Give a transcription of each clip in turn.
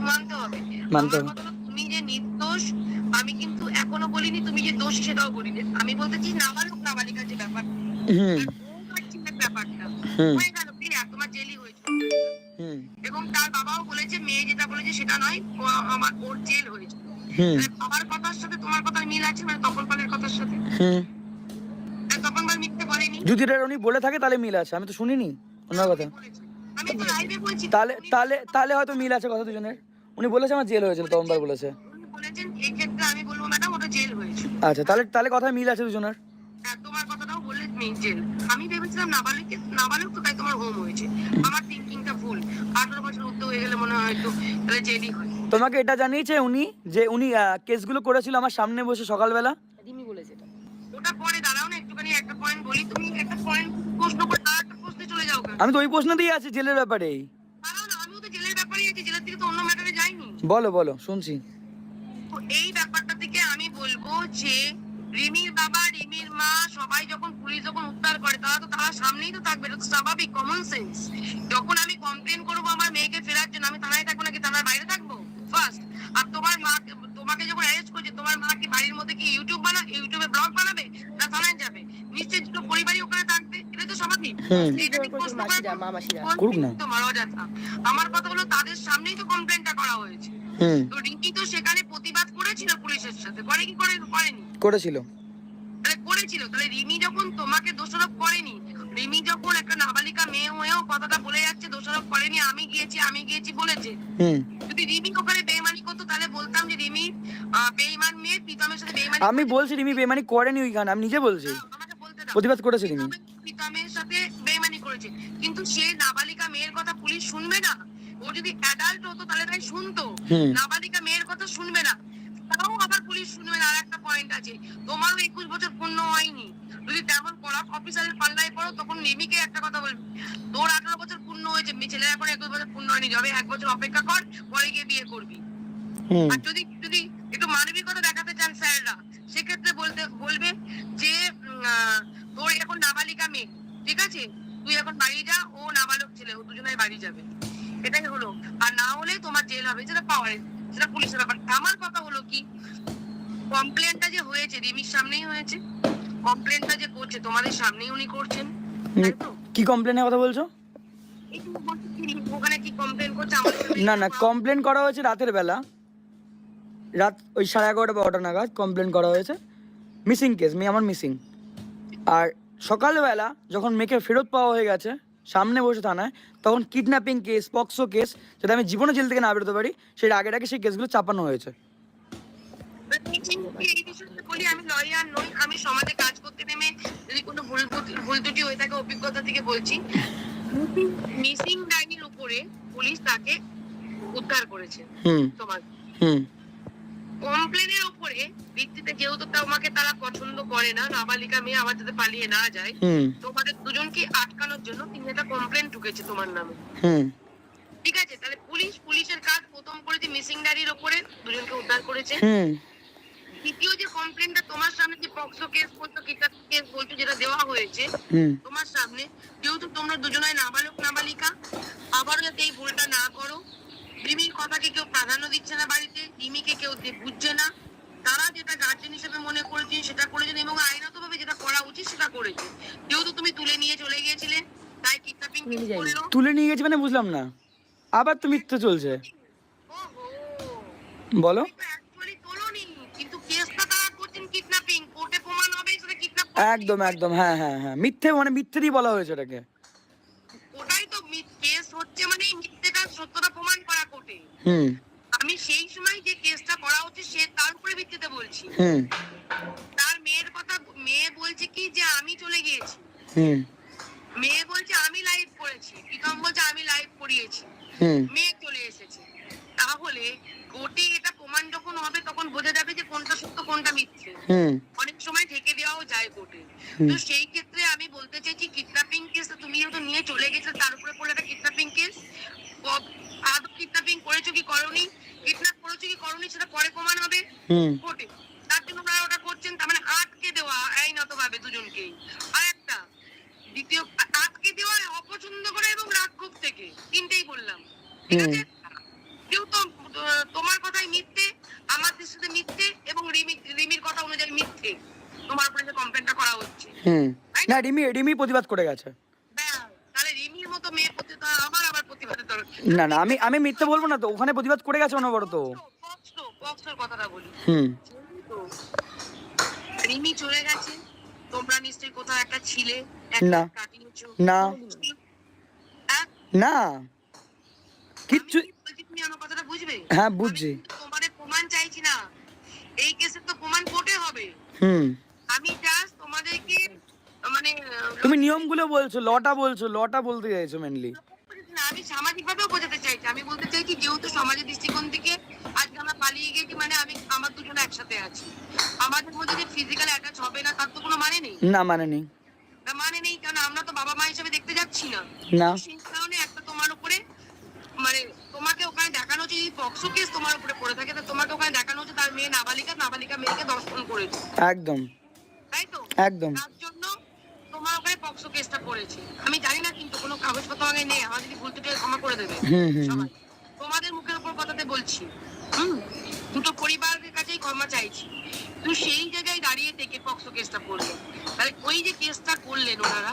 মানতে হবে। মানতে আমার হবে। কথা হলো, তুমি যে নির্দোষ, আমি কিন্তু এখনো বলিনি তুমি যে দোষী, সেটাও বলিনি। আমি বলতেছি নাবালক নাবালিকার যে ব্যাপার, হুম আর ও পাচ্ছিলের ব্যাপারটা হুম হয়ে গেল ক্লিয়ার, তোমার জেলই হয়েছে। হুম এবং তার বাবাও বলেছে মেয়ে যেটা বলেছে সেটা নয়, ওর জেল হয়েছে। হুম বাবার কথার সাথে তোমার কথার মিল আছে, মানে তপন পালের কথার সাথে। হুম তপন পাল মিথ্যে বলেনি। যদি এটা উনি বলে থাকে তাহলে মিল আছে, আমি তো শুনিনি ওনার কথা। আমি তো লাইভে বলছি, তাহলে তাহলে তাহলে হয়তো মিল আছে কথা দুজনের। উনি বলেছে আমার জেল হয়েছিল, তমবার বলেছে। উনি বলেছেন এই ক্ষেত্রে আমি বলবো ম্যাডাম ওটা জেল হয়েছে। আচ্ছা, তাহলে তাহলে কথায় মিল আছে দুজনের। হ্যাঁ, তোমার কথাটাও বললে মেন জেল। আমি ভেবেছিলাম নাবালিক, নাবালিক তো তাই তোমার হোম হয়েছে। আমার থিঙ্কিংটা ভুল। 18 বছর উঠতে হয়ে গেলে মনে হয় হয়তো তাহলে জেলই হয়। তোমাকে এটা জানিয়েছে উনি যে উনি কেসগুলো করেছিল আমার সামনে বসে সকালবেলা? রিমি বলেছে এটা। ওটা পরে দাঁড়াও না, একটুখানি একটা পয়েন্ট বলি। তুমি একটা পয়েন্ট প্রশ্ন করে আর একটা প্রশ্নে চলে যাও কেন? আমি তো ওই প্রশ্ন দিয়ে আছি জেলের ব্যাপারেই। দাঁড়াও না, আমিও তো জেলের ব্যাপারেই আছি, জেলের থেকে তো অন্য ম্যাটারে যাইনি। বলো বলো, শুনছি। তো এই ব্যাপারটা থেকে আমি বলবো যে রিমির বাবা, রিমির মা সবাই যখন পুলিশ যখন উদ্ধার করে, তারা সামনেই তো থাকবে, এটা তো স্বাভাবিক, কমন সেন্স। যখন আমি কমপ্লেন করবো আমার মেয়েকে ফেরার জন্য, আমি থানায় থাকবো নাকি থানার বাইরে থাকবো ফার্স্ট? আর তোমার মা, তোমাকে যখন অ্যারেস্ট করছে, তোমার মা কি বাড়ির মধ্যে কি ইউটিউবে ব্লগ বানাবে না থানায় যাবে? নিশ্চয়ই দুটো পরিবারই ওখানে থাকবে, এটা তো স্বাভাবিক। এটা কি প্রশ্ন মাসিরা, মা মাসিরা করুক না। তোমার অযথা। আমার কথা হলো তাদের সামনেই তো কমপ্লেনটা করা হয়েছে। হুম তো রিঙ্কি তো সেখানে প্রতিবাদ করেছিল পুলিশের সাথে, করেনি? করেছিল। তাহলে করেছিল, তাহলে রিমি যখন তোমাকে দোষারোপ করেনি, রিমি যখন একটা নাবালিকা মেয়ে হয়েও কথাটা বলে যাচ্ছে দোষারোপ করেনি, আমি গিয়েছি বলেছে। হুম যদি রিমি ওখানে বেইমানি করতো তাহলে বলতাম যে রিমি বেইমান মেয়ে, প্রীতমের সাথে বেইমানি আমি বলছি রিমি বেমানি করেনি ওইখানে, আমি নিজে বলছি আমাকে বলতে দাও। প্রতিবাদ করেছে রিমি। প্রীতমের সাথে বেইমানি করেছে, কিন্তু সে নাবালিকা মেয়ের কথা পুলিশ শুনবে না? ও যদি অ্যাডাল্ট হতো তাহলে তাই শুনতো, হুম নাবালিকা মেয়ের কথা শুনবে না। তাও আবার পুলিশ শুনবে না। আর একটা পয়েন্ট আছে, তোমারও 21 বছর পূর্ণ হয়নি। যদি তেমন কড়া অফিসারের পাল্লায় পড়ো, তখন রিমিকে একটা কথা বলবি, তোর 18 বছর পূর্ণ হয়েছে, ছেলের এখন 21 বছর পূর্ণ হয়নি, যাবে 1 বছর অপেক্ষা কর, পরে গিয়ে বিয়ে করবি। হুম আর যদি যদি একটু মানবিকতা দেখাতে চান স্যাররা, সেক্ষেত্রে বলবে যে তোর এখন নাবালিকা মেয়ে, ঠিক আছে, তুই এখন বাড়ি যা, ও নাবালক ছেলে, ও দুজনেই বাড়ি যাবে, এটাই হলো। আর না হলে তোমার জেল হবে, যেটা পাওয়ারে, সেটা পুলিশের ব্যাপার। আমার কথা হলো কি, কমপ্লেনটা যে হয়েছে রিমির সামনেই হয়েছে, কমপ্লেনটা যে করছে তোমাদের সামনেই উনি করছেন, তাই তো? কি কমপ্লেনের কথা বলছো? এই যে ওখানে কি কমপ্লেন করছে আমাদের সামনে? না না, কমপ্লেন করা হয়েছে রাতের বেলা, রাত ওই 11:30 বা 12টা নাগাদ কমপ্লেন করা হয়েছে। মিসিং কেস, মেয়ে আমার মিসিং। আর সকালবেলা যখন মেয়েকে ফেরত পাওয়া হয়ে গেছে সামনে বসে থানায়, তখন কিডন্যাপিং কেস, পক্সো কেস, যাতে আমি জীবনে জেল থেকে না বেরোতে পারি, সেই আগে সেই কেসগুলো চাপানো হয়েছে। এই বিষয়টা বলি, আমি লয়ার নই, আমি সমাজে কাজ করতে নেমে যদি কোনো ভুল ত্রুটি হয়ে থাকে অভিজ্ঞতা থেকে বলছি। মিসিং ডাইনির উপরে পুলিশ তাকে উদ্ধার করেছে। হুম তোমার হুম কমপ্লেনের উপরে ভিত্তিতে, যেহেতু তোমাকে তারা পছন্দ করে না, নাবালিকা মেয়ে আবার যাতে পালিয়ে না যায়, হুম তোমাদের দুজনকে আটকানোর জন্য তিনি একটা কমপ্লেন ঢুকেছে তোমার নামে, হুম ঠিক আছে? তাহলে পুলিশের কাজ প্রথম করেছে মিসিং ডায়েরির উপরে, দুজনকে উদ্ধার করেছে। হুম দ্বিতীয় যে কমপ্লেনটা তোমার সামনে, যে পক্সো কেস বলতো, কিডন্যাপিং কেস বলতো, যেটা দেওয়া হয়েছে হুম তোমার সামনে, যেহেতু তোমরা দুজনাই নাবালক নাবালিকা, আবারও যাতে এই ভুলটা না করো। রিমির কথাকে কেউ প্রাধান্য দিচ্ছে না বাড়িতে, রিমিকে কেউ বুঝছে না, তারা যেটা গার্জেন হিসেবে মনে করেছেন সেটা করেছেন, এবং আইনত ভাবে যেটা করা উচিত সেটা করেছে। যেহেতু তুমি তুলে নিয়ে চলে গিয়েছিলে, তাই কিডন্যাপিং কেস করলো। তুলে নিয়ে গেছি মানে বুঝলাম না, আবার তো মিথ্যে চলছে। ওহো, বলো। তুমি তো অ্যাকচুয়ালি তোলোনি, কিন্তু কেসটা তারা করছেন কিডন্যাপিং, কোর্টে প্রমাণ হবে সেটা কিডন্যাপ। একদম একদম, হ্যাঁ হ্যাঁ হ্যাঁ, মিথ্যে মানে মিথ্যে দিয়ে বলা হয়েছে ওটাকে। ওটাই তো কেস হচ্ছে, মানে মিথ্যেটা সত্যতা প্রমাণ করা কোর্টে। হুম আমি সেই সময় যে কেসটা করা হচ্ছে সে তার উপরে ভিত্তিতে বলছি। হুম তার মেয়ের কথা, মেয়ে বলছে কি যে আমি চলে গিয়েছি, হুম মেয়ে বলছে আমি লাইভ করেছি, প্রীতম বলছে আমি লাইভ করিয়েছি, হুম মেয়ে চলে এসেছে। তাহলে কোর্টে এটা প্রমাণ যখন হবে তখন বোঝা যাবে যে কোনটা সত্য কোনটা মিথ্যে। হুম অনেক সময় ঢেকে দেওয়াও যায় কোর্টে। তো সেই ক্ষেত্রে আমি বলতে চাইছি, কিডন্যাপিং কেস তুমি যেহেতু নিয়ে চলে গেছো, তার উপরে পড়লে একটা কিডন্যাপিং কেস, আদৌ কিডন্যাপিং করেছো কি করোনি, কিডন্যাপ করেছো কি করোনি সেটা পরে প্রমাণ হবে হুম কোর্টে। তার জন্য ওনারা ওটা করছেন, তার মানে আটকে দেওয়া আইনত ভাবে দুজনকেই। আর একটা দ্বিতীয়, আটকে দেওয়া অপছন্দ করে এবং রাগ ক্ষোভ থেকে, তিনটেই বললাম, ঠিক আছে? কেউ তো তোমার কথাই মিথ্যে, আমার দৃষ্টিতে মিথ্যে, এবং রিমির কথা অনুযায়ী মিথ্যে তোমার উপরে যে কমপ্লেনটা করা হচ্ছে। না, রিমি প্রতিবাদ করে গেছে। ব্যাস, তাহলে রিমির মতো মেয়ে প্রতি তো আবার প্রতিবাদের দরকার। না না, আমি মিথ্যে বলবো না তো, ওখানে প্রতিবাদ করে গেছে অনবরত। পক্সর কথাটা বলি, হুম। তো রিমি চলে গেছে, তোমরা নিশ্চয়ই কোথাও একটা ছিলে, না। কাটিয়েছো। না হ্যাঁ? না, কিচ্ছু। আমি কি বলছি তুমি আমার কথাটা বুঝবে? হ্যাঁ, বুঝছি। আমি তোমাদের প্রমাণ চাইছি না, এই কেসের তো প্রমাণ কোর্টে হবে। হুম। আমি জাস্ট তোমাদেরকে মানে তুমি নিয়মগুলো বলছো, লটা বলতে চাইছো মেনলি। না, আমি সামাজিক ভাবেও বোঝাতে চাইছি। আমি বলতে চাইছি যেহেতু সমাজের দৃষ্টিকোণ থেকে আজকে আমরা পালিয়ে গেছি, মানে আমার দুজনে একসাথে আছি, আমাদের মধ্যে যে ফিজিক্যাল অ্যাটাচ হবে না তার তো কোনো মানে নেই। না, মানে নেই। মানে নেই, কারণ আমরা তো বাবা মা হিসেবে দেখতে যাচ্ছি না। না। সেই কারণে একটা তোমার উপরে মানে তোমাকে ওখানে দেখানো হচ্ছে, যদি পক্সো কেস তোমার উপরে পড়ে থাকে, তো তোমাকে ওখানে দেখানো হচ্ছে তার মেয়ে নাবালিকা মেয়েকে দর্শন করেছে, একদম তাই তো? একদম। তার জন্য তোমার ওখানে পক্সো কেসটা পড়েছে। আমি জানি না কিন্তু কোনো কাগজপত্র আমাকে নেই, আমার যদি ভুল ত্রুটি হয় ক্ষমা করে দেবে সবাই। তোমাদের মুখের উপর কথাতে বলছি, দুটো পরিবারের কাছেই ক্ষমা চাইছি। তো সেই জায়গায় দাঁড়িয়ে থেকে পক্সো কেসটা পড়লো, তাহলে ওই যে কেসটা করলেন ওনারা,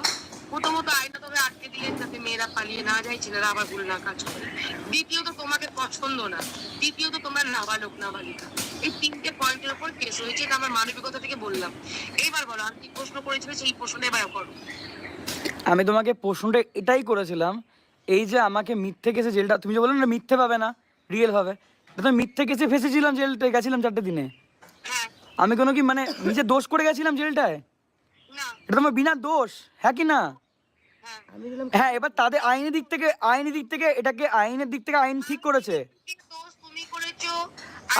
প্রথমত আইনটা তবে আটকে দিলেন যাতে মেয়েরা পালিয়ে না যায়, ছেলেরা আবার ভুল না কাজ করে। দ্বিতীয়ত তোমাকে পছন্দ না, তৃতীয়ত তোমার নাবালিকা। এই তিনটে পয়েন্টের উপর কেস হয়েছে, এটা আমার মানবিকতা থেকে বললাম। এইবার বলো, আর কি প্রশ্ন করেছিল, সেই প্রশ্নটা এবার করো। আমি তোমাকে প্রশ্নটা এটাই করেছিলাম, এই যে আমাকে মিথ্যে কেসে জেলটা, তুমি যে বললে না মিথ্যে পাবে না, রিয়েল ভাবে, তো মিথ্যে কেসে ফেসেছিলাম, জেলটা গেছিলাম 4টে দিনে। হ্যাঁ আমি কোনো কি মানে নিজে দোষ করে গেছিলাম জেলটায়? না এটা তোমার বিনা দোষ, হ্যাঁ কি না? হ্যাঁ হ্যাঁ, এবার তাদের আইনের দিক থেকে এটাকে আইনের দিক থেকে আইন ঠিক করেছে। কি দোষ তুমি করেছো?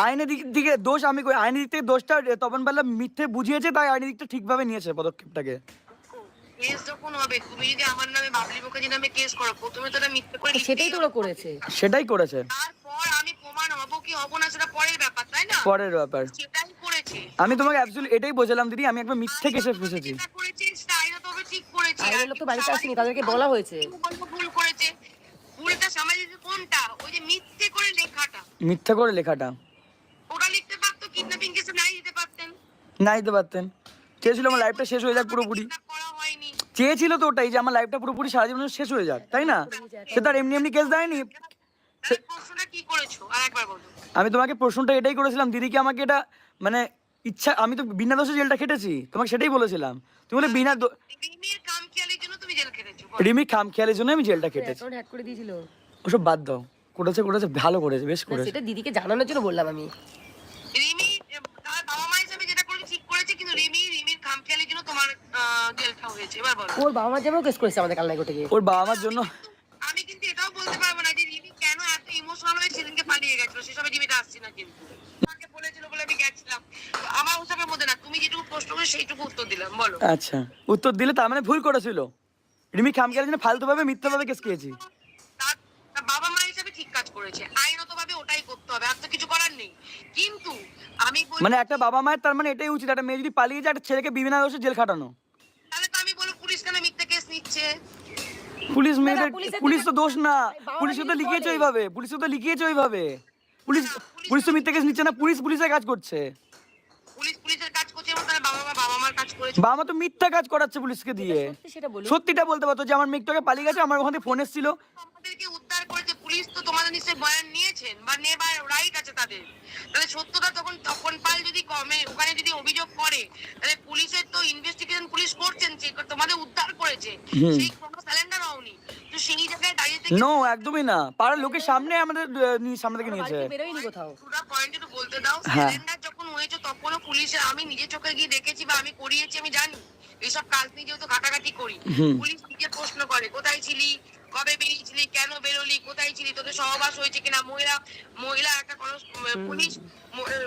আইনের দিক থেকে দোষ আমি আইনের দিক থেকে দোষটা তপন বেলা মিথ্যে বুঝিয়েছে, তাই আইনের দিকটা ঠিকভাবে নিয়েছে পদক্ষেপটাকে। কেস যখন হবে, তুমি যদি আমার নামে বাবলি মুখার্জি নামে কেস করো, প্রথমে তো এটা মিথ্যে করে সেটাই তো ওরা করেছে। সেটাই করেছে। তারপর আমি প্রমাণ হবো কি হবো না সেটা পরের ব্যাপার, তাই না? পরের ব্যাপার। সেটাই করেছে। আমি তোমাকে অ্যাবসলিউট এটাই বোঝালাম দিদি, আমি একবার মিথ্যে কেসে ফেসেছি। যেটা করেছে সেটা আইনতভাবে ঠিক করেছে। আইনের লোক তো বাড়িতে আসেনি, তাদেরকে বলা হয়েছে। ভুল করেছে। ভুলটা সামাজিক কোনটা? ওই যে মিথ্যে করে লেখাটা। মিথ্যা করে লেখাটা ওরা লিখতে পারতো কিডন্যাপিং কেসে নাই দিতে পারতেন। না দিতে পারতেন। চেয়েছিল আমার লাইফটা শেষ হয়ে যাক পুরোপুরি, করা হয়নি। চেয়েছিল তো ওটাই, যে আমার লাইফটা পুরোপুরি সারা জীবন শেষ হয়ে যাক, তাই না? সে তার এমনি কেস দেয়নি। তাহলে প্রশ্নটা কি করেছো আরেকবার বলো। আমি তোমাকে প্রশ্নটা এটাই করেছিলাম, দিদিকে আমাকে এটা মানে ইচ্ছা, আমি তো বিনা দোষে জেলটা খেটেছি, তোমাকে সেটাই বলেছিলাম। তুমি বলে রিমির কামখিয়ালির জন্য তুমি জেল খেটেছো। রিমি খামখেয়ালের জন্য আমি জেলটা খেটেছি। অ্যাকাউন্ট হ্যাক করে দিয়েছিল। ওসব বাদ দাও, করেছে ভালো করেছে, বেশ না, করেছে। সেটা দিদিকে জানানোর জন্য বললাম আমি। রিমি তার বাবা মা হিসেবে যেটা করেছে ঠিক করেছে, কিন্তু রিমির খামখেয়ালির জন্য তোমার জেলটা হয়েছে। এবার বলো। ওর বাবা মা যেমন কেস করেছে আমাদের কালনায় কোর্টে গিয়ে। ওর বাবা মার জন্য আমি কিন্তু এটাও বলতে পারবো না যে রিমি কেন এত ইমোশনাল হয়ে সেদিনকে পালিয়ে গেছিল, সেসবে রিমিটা আসছি না। কিন্তু আমাকে বলেছিল বলে আমি গেছিলাম, তো আমার ওসবের মধ্যে না। তুমি যেটুকু প্রশ্ন করে সেইটুকু উত্তর দিলাম, বলো। আচ্ছা, উত্তর দিলে তার মানে ভুল করেছিল। রিমি খামখেয়ালির জন্য ফালতুভাবে মিথ্যাভাবে কেস খেয়েছি। তার তার বাবা মা হিসেবে ঠিক কাজ করেছে, আইনতভাবে ওটাই করতে হবে, আর তো কিছু করার নেই। কিন্তু আমি বলবো, মানে একটা বাবা মায়ের তার মানে এটাই উচিত, একটা মেয়ে যদি পালিয়ে যায় একটা ছেলেকে বিনা দোষে জেল খাটানো। তাহলে তো আমি বলবো পুলিশ কেন মিথ্যে কেস নিচ্ছে? পুলিশ না, মেয়েদের, পুলিশের পুলিশ তো দিকে- দোষ না, বাবা পুলিশ তো যদি লিখিয়েছে বলে। ওইভাবে, পুলিশ তো মিথ্যে কেস নিচ্ছে না, পুলিশের কাজ করছে। পুলিশের কাজ করছে, এবং তার বাবা মার কাজ করেছে। বাবা মা তো মিথ্যা কাজ করাচ্ছে পুলিশকে দিয়ে। সত্যি সেটা বলুন। সত্যিটা বলতে পারতো যে আমার মেয়েটাকে পালিয়ে গেছে, আমার ওখানে ফোন এসেছিল। আমাদেরকে উদ্ধার করেছে পুলিশ, তো তোমাদের নিশ্চয়ই বয়ান নিয়েছেন বা নেবার রাইট আছে তাদের। তাহলে সত্যটা তখন পাল যদি কমে ওখানে যদি অভিযোগ করে, তাহলে পুলিশের তো ইনভেস্টিগেশন পুলিশ করছেন, যে তোমাদের উদ্ধার করেছে, সেই কোনো স্যালেন্ডার হওনি। তো সেই জায়গায় দাঁড়িয়ে থেকে নো, একদমই না, পাড়ার লোকের সামনে আমাদের সামনে থেকে নিয়েছে। বাড়িতে বেরোয়নি কোথাও। পুরো পয়েন্ট একটু বলতে দাও। হ্যাঁ। স্যালেন্ডার যখন হয়েছে তখনও পুলিশের, আমি নিজে চোখে গিয়ে দেখেছি বা আমি করিয়েছি, আমি জানি এইসব কাজ নিয়ে যেহেতু ঘাটাঘাটি করি। পুলিশ নিজে প্রশ্ন করে, কোথায় ছিলি, কবে বেরিয়েছিলি, কেন বেরোলি, কোথায় ছিলি, তোদের সহবাস হয়েছে কিনা। মহিলা একটা পুলিশ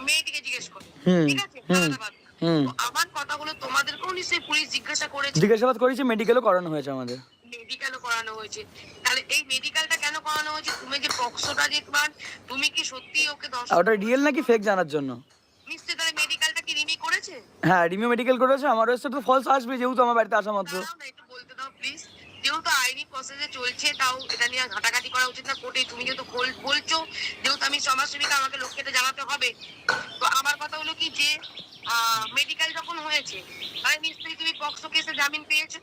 মেয়েটিকে জিজ্ঞেস করে, ঠিক আছে? আলাদাভাবে। তো আমার কথা হলো, তোমাদেরকেও নিশ্চয়ই পুলিশ জিজ্ঞাসা করেছে, জিজ্ঞাসাবাদ করেছি, মেডিকেলও করানো হয়েছে আমাদের। মেডিকেলও করানো হয়েছে। তাহলে এই মেডিকেলটা কেন করানো হয়েছে? তুমি যে পক্সোটা যে তোমার, তুমি কি সত্যি ওকে আর ওটা রিয়েল নাকি ফেক জানার জন্য। নিশ্চয়ই। তাহলে মেডিকেলটা কি রিমি করেছে? হ্যাঁ, রিমি মেডিকেল করেছে, আমার এসে তো ফলস আসবে যেহেতু আমার বাড়িতে আসা মাত্র। দাঁড়াও না, একটু বলতে দাও প্লিজ। যেহেতু আইনি প্রসেসে চলছে, তাও এটা নিয়ে ঘাটাঘাটি করা উচিত না কোর্টে। তুমি যেহেতু বলছো, যেহেতু আমি সমাজসেবিকা, আমাকে লোককে এটা জানাতে হবে। তো আমার কথা হলো কি যে মেডিকেল যখন হয়েছে, তাহলে নিশ্চয়ই তুমি পক্সো কেসে জামিন পেয়েছো।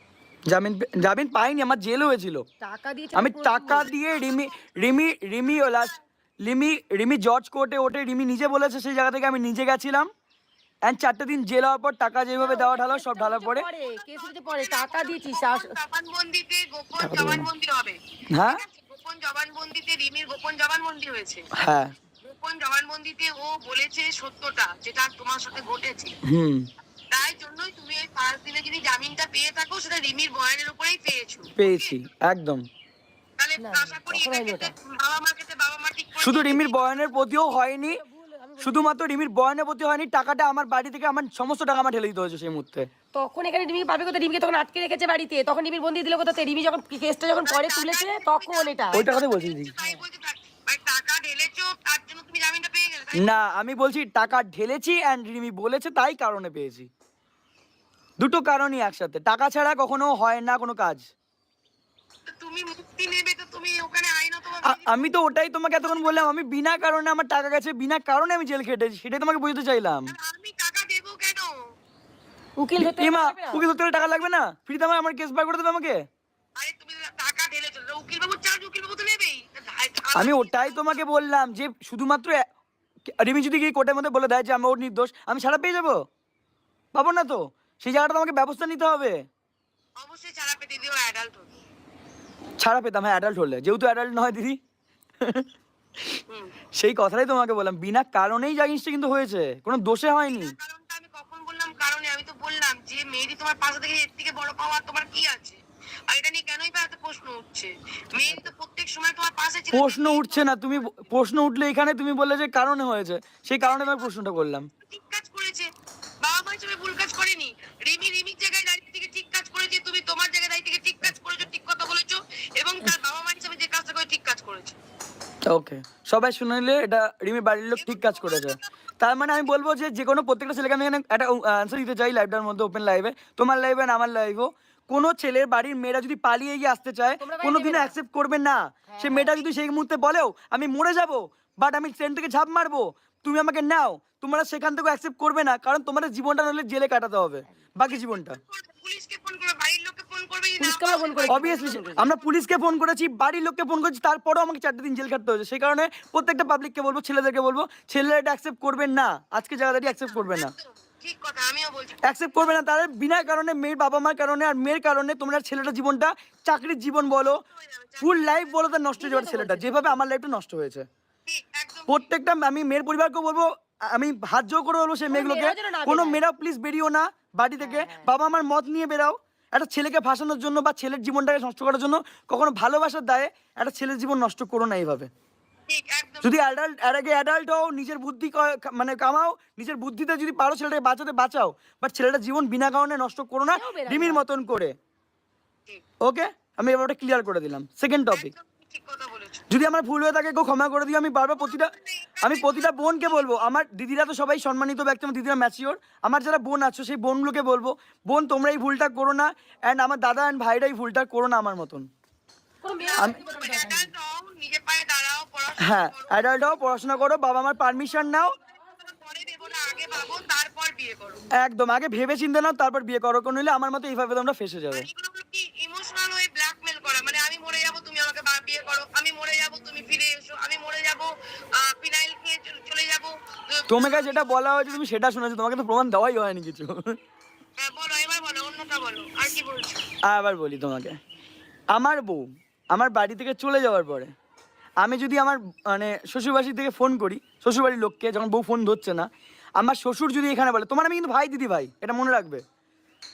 জামিন পাইনি, আমার জেল হয়েছিল। টাকা দিয়েছে আমি টাকা দিয়ে রিমি জর্জ কোর্টে ওঠে, রিমি নিজে বলেছে সেই জায়গা থেকে আমি নিজে গেছিলাম। অ্যান্ড 4টে দিন জেল হওয়ার পর টাকা যেভাবে দেওয়া ঢালো সব ঢালার পরে কেস হতে পরে টাকা দিয়েছিস জবানবন্দিতে গোপন জবানবন্দি হবে। হ্যাঁ গোপন জবানবন্দিতে রিমির গোপন জবানবন্দি হয়েছে। হ্যাঁ গোপন জবানবন্দিতে ও বলেছে সত্যটা, যেটা তোমার সাথে ঘটেছে। হুম তাই জন্যই তুমি এই 5 দিনে যদি জামিনটা পেয়ে থাকো, সেটা রিমির বয়ানের উপরেই পেয়েছো। পেয়েছি একদম। তাহলে না, আশা করি কখনোই এটা ওটা। ক্ষেত্রে বাবা মা ঠিক করে শুধু নিয়েছে। রিমির বয়ানের প্রতিও হয়নি, শুধুমাত্র রিমির বয়ানের প্রতি হয়নি, টাকাটা আমার বাড়ি থেকে আমার সমস্ত টাকা আমার ঢেলে দিতে হয়েছে সেই মুহূর্তে। তখন এখানে রিমি পাবে কোথায়? রিমিকে তখন আটকে রেখেছে বাড়িতে, তখন রিমির বন্দি দিল কোথাতে? রিমি যখন কেসটা যখন পরে তুলেছে তখন এটা ওই টাকাতে বলছি দিদি। তাই বলছি, ভাই টাকা ঢেলেছো, তার জন্য তুমি জামিনটা পেয়ে গেলে, তাই না আমি বলছি টাকা ঢেলেছি অ্যান্ড রিমি বলেছে তাই কারণে পেয়েছি। দুটো কারণই একসাথে, টাকা ছাড়া কখনো হয় না কোনো কাজ। তো তুমি মুক্তি নেবে, তো তুমি ওখানে আইনত আমি তো ওটাই তোমাকে এতক্ষণ বললাম, আমি বিনা কারণে আমার টাকা গেছে, বিনা কারণে আমি জেল খেটেছি, সেটাই তোমাকে বুঝতে চাইলাম। আমি টাকা দেবো কেন? উকিল ধরতে এমা পারবে না? উকিল ধরতে হলে টাকা লাগবে না? ফ্রিতে আমার কেস বার করে দেবে আমাকে। আরে তুমি টাকা ঢেলেছো, উকিল বাবু চার্জ উকিল বাবু তো নেবেই। আমি ওটাই তোমাকে বললাম যে শুধুমাত্র রিমি যদি গিয়ে কোর্টের মধ্যে বলে দেয় যে আমি ওর নির্দোষ, আমি ছাড়া পেয়ে যাবো? পাবো না তো, সেই জায়গাটা তোমাকে ব্যবস্থা নিতে হবে। অবশ্যই ছাড়া পেতে দিও, অ্যাডাল্ট হবে। ছাড়া পেতাম হ্যাঁ অ্যাডাল্ট হলে, যেহেতু অ্যাডাল্ট নয় দিদি। হুম। সেই কথাটাই তোমাকে বললাম, বিনা কারণেই যা জিনিসটা কিন্তু হয়েছে, কোনো দোষে হয়নি। কারণটা আমি কখন বললাম কারণে? আমি তো বললাম যে মেয়েরই তোমার পাশে থেকে এর থেকে বড় পাওয়ার তোমার কি আছে? আর এটা নিয়ে কেনই বা এত প্রশ্ন উঠছে? মেয়েরই তো প্রত্যেক সময় তোমার পাশে ছিল। প্রশ্ন উঠছে না, তুমি প্রশ্ন উঠলে এখানে তুমি বললে যে কারণে হয়েছে, সেই কারণে আমি প্রশ্নটা করলাম। ঠিক কাজ করেছে, বাবা মা হিসেবে ভুল কাজ করেনি। রিমির জায়গায় দাঁড়িয়ে থেকে ঠিক কাজ করেছে, তুমি তোমার জায়গায় দাঁড়িয়ে থেকে ঠিক কাজ করেছো, ঠিক কথা বলেছো, এবং তার বাবা মা হিসেবে যে কাজটা করে ঠিক কাজ করেছে। ওকে, সবাই শুনে নিলে এটা রিমি বাড়ির লোক ঠিক কাজ করেছে। তার মানে আমি বলবো যে যে কোনো প্রত্যেকটা ছেলেকে আমি এখানে একটা অ্যান্সার দিতে চাই লাইভটার মধ্যে, ওপেন লাইভে, তোমার লাইভে না আমার লাইভেও। কোনো ছেলের বাড়ির মেয়েরা যদি পালিয়ে গিয়ে আসতে চায়, তোমরা বাইরে কোনোদিনও নেবে না। অ্যাকসেপ্ট করবে না। সে মেয়েটা যদি সেই মুহূর্তে বলেও আমি মরে যাব, বাট আমি ট্রেন থেকে ঝাঁপ মারবো, তুমি আমাকে নাও, তোমরা সেখান থেকে অ্যাকসেপ্ট করবে না, কারণ তোমাদের জীবনটা নাহলে জেলে কাটাতে হবে বাকি জীবনটা। পুলিশকে ফোন করবে, বাড়ির লোককে ফোন করবে, যদি না পুলিশকে আমরা ফোন করে অবভিয়াসলি আমরা পুলিশকে ফোন করেছি, বাড়ির লোককে ফোন করেছি, তারপরেও আমাকে 4টে দিন জেল কাটতে হয়েছে। সেই কারণে প্রত্যেকটা পাবলিককে বলবো, ছেলেদেরকে বলবো, ছেলেরা এটা অ্যাকসেপ্ট করবেন না, আজকে জায়গাটা অ্যাকসেপ্ট করবে না, একদম ঠিক কথা, আমিও বলছি। অ্যাকসেপ্ট করবে না। তাদের বিনা কারণে মেয়ের বাবা মার কারণে আর মেয়ের কারণে তোমরা ছেলেটার জীবনটা, চাকরির জীবন বলো, ফুল লাইফ বলো, তার নষ্ট হয়ে যাবে ছেলেটা, যেভাবে আমার লাইফটা নষ্ট হয়েছে। ঠিক একদম প্রত্যেকটা আমি মেয়ের পরিবারকে বলবো, আমি হাত জোর করে বলবো সেই মেয়েগুলোকে, মেয়েরাও যেন না কোনো বেরায়। মেয়েরা প্লিজ বেরিও না বাড়ি থেকে, বাবা আমার মত নিয়ে বেরাও। একটা ছেলেকে ফাঁসানোর জন্য বা ছেলের জীবনটাকে নষ্ট করার জন্য কখনো ভালোবাসার দায়ে একটা ছেলের জীবন নষ্ট করো না এইভাবে। ঠিক একদম যদি অ্যাডাল্ট এর আগে অ্যাডাল্ট হও, নিজের বুদ্ধি মানে কামাও, নিজের বুদ্ধিতে যদি পারো ছেলেটাকে বাঁচাতে বাঁচাও, বাট ছেলেটার জীবন বিনা কারণে নষ্ট করো না কেউ বেরায় রিমির না। মতন করে। ঠিক, ওকে, আমি এবার ওটা ক্লিয়ার করে দিলাম। সেকেন্ড টপিক, একদম ঠিক কথা বলেছো। যদি আমার ভুল হয়ে থাকে কেউ ক্ষমা করে দিও। আমি বারবার প্রতিটা বোনকে বলবো, আমার দিদিরা তো সবাই সম্মানিত ব্যক্তি, আমার দিদিরা ম্যাচিওর, আমার যারা বোন আছো সেই বোনগুলোকে বলবো, বোন তোমরা এই ভুলটা করো না, অ্যান্ড আমার দাদা অ্যান্ড ভাইরা এই ভুলটা করো না আমার মতন। কোনো মেয়ে অ্যাডাল্ট হও, নিজের পায়ে দাঁড়াও, পড়াশোনা হ্যাঁ করো। অ্যাডাল্ট হও, পড়াশোনা করো, বাবা আমার পারমিশন নাও, পরে দেবো না, আগে ভাবো, তারপর বিয়ে করো। একদম আগে ভেবে চিন্তে নাও, তারপর বিয়ে করো। কোনো নিলে আমার মতো এইভাবে তোমরা ফেসে যাবে। আর এগুলো হলো কি ইমোশনাল হয়ে ব্ল্যাকমেল করা, মানে আমি মরে যাবো, তুমি আমাকে বিয়ে করো, আমি মরে যাবো, তুমি ফিরে এসো, আমি মরে যাবো, ফিনাইল খেয়ে চলে যাবো। তোমাকে যেটা বলা হয়েছে তুমি সেটা শুনেছো, তোমাকে তো প্রমাণ দেওয়াই হয়নি কিছু। হ্যাঁ বলো, এবার বলো, অন্যটা বলো, আর কি বলছো? আবার বলি তোমাকে, আমার বউ আমার বাড়ি থেকে চলে যাওয়ার পরে আমি যদি আমার মানে শ্বশুরবাড়ি থেকে ফোন করি, শ্বশুরবাড়ির লোককে, যখন বউ ফোন ধরছে না, আমার শ্বশুর যদি এখানে বলে, তোমার আমি কিন্তু ভাই দিদি ভাই, এটা মনে রাখবে,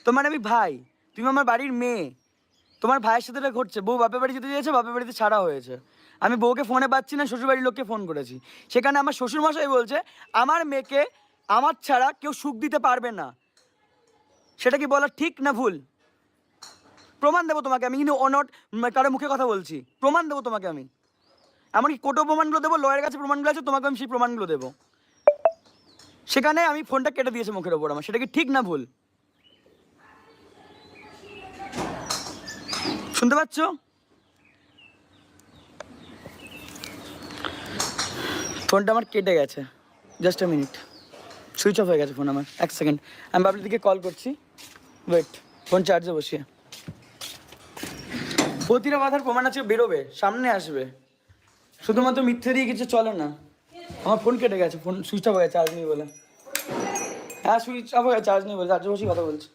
তোমার আমি ভাই, তুমি আমার বাড়ির মেয়ে, তোমার ভাইয়ের সাথে এটা ঘটছে, বউ বাপের বাড়ি যেতে চেয়েছে, বাপের বাড়িতে ছাড়া হয়েছে, আমি বউকে ফোনে পাচ্ছি না, শ্বশুরবাড়ির লোককে ফোন করেছি, সেখানে আমার শ্বশুরমশাই বলছে আমার মেয়েকে আমার ছাড়া কেউ সুখ দিতে পারবে না, সেটা কি বলা ঠিক না ভুল? প্রমাণ দেবো তোমাকে আমি, কিন্তু অনট কারো মুখে কথা বলছি, প্রমাণ দেবো তোমাকে আমি, এমনকি কোর্টও প্রমাণগুলো দেবো, লয়ের কাছে প্রমাণগুলো আছে, তোমাকে আমি সেই প্রমাণগুলো দেবো। সেখানে আমি ফোনটা কেটে দিয়েছে মুখের ওপর আমার, সেটা কি ঠিক না ভুল? শুনতে পাচ্ছ? ফোনটা আমার কেটে গেছে, just a minute, switch off হয়ে গেছে ফোন আমার। 1 সেকেন্ড, আমি বাবলির দিকে কল করছি, ওয়েট, ফোন চার্জে বসিয়ে। প্রতিটা কথার প্রমাণ আছে, বেরোবে, সামনে আসবে, শুধুমাত্র মিথ্যে দিয়ে কিছু চলে না। আমার ফোন কেটে গেছে, ফোন সুইচ অফ হয়ে গেছে, চার্জ নেই বলে। হ্যাঁ সুইচ অফ হয়ে গেছে, চার্জ নেই বলে, চার্জে বসেই কথা বলছি।